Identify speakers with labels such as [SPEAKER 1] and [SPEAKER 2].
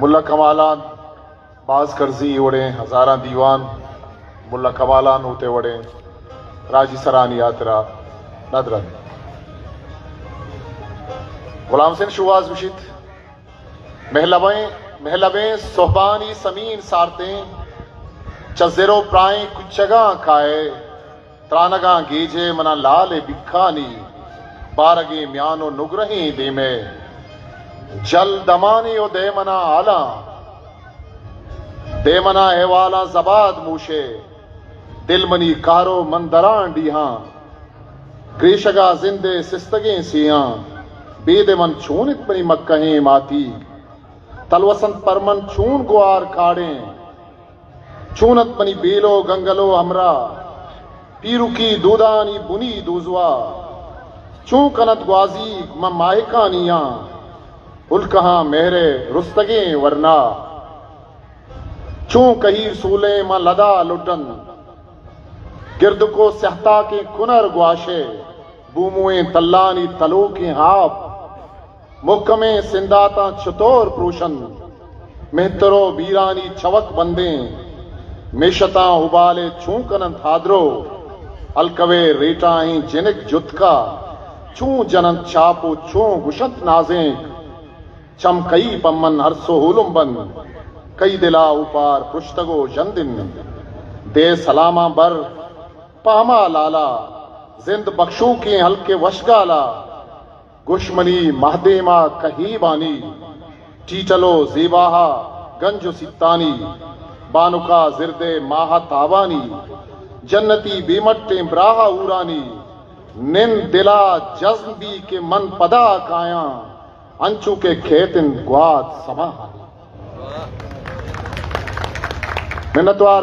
[SPEAKER 1] मुल्ला कमालान बाज कर्जी वड़े हजारा दीवान मुल्ला कमालान होते वड़े राजी सरान यात्रा नदरन गुलाम सिंह शुवाज विशित महलबें सोहबानी समीन सारते चजेरो प्राय कुचगा खाए त्रानगा गेजे मना लाल बिखानी बारगे म्यानो नुग्रही दे में जल दमानी ओ देमना आला देमना एवाला जबाद मूशे दिलमनी कारो मंदरान डीहा ग्रीशगा जिंदे सिस्तगे सिया बेदे मन छूनित पनी मक्कहे माती तलवसंत परमन छून गुआर काड़े चूनत पनी बेलो गंगलो हमरा पीरू की दूदानी बुनी दूजवा चू कनत ग्वाजी म माहिकानिया उल्कहा मेहरे रुस्तगे वरना चू कही सूले म लदा लुटन गिरद को सहता के कुनर ग्वाशे बूमुए तल्लानी तलो के हाप मुकमे सिंदाता चतोर प्रूशन मेहतरो बीरानी छवक बंदे मेशता उबाले चू कनंत हादरो अलकवे रेटाई जिनिक जुतका चू जनंत चापो चू गुशत नाजे चम कई पम्मन हरसो हुलुम्बन कई दिला उपार पुश्तगो जंदिन दे सलामा बर पामा लाला जिंद बख्शू के हल्के वशगाला गुशमनी महदेमा कही बानी टीटलो जीबाहा गंजो सित्तानी बानुका जिरदे माहा तावानी जन्नती बेमट्टे ब्राहा उरानी निन दिला जज्म भी के मन पदा काया अंचू के खेतिन ग्वाद समाहानी मिन्नतवार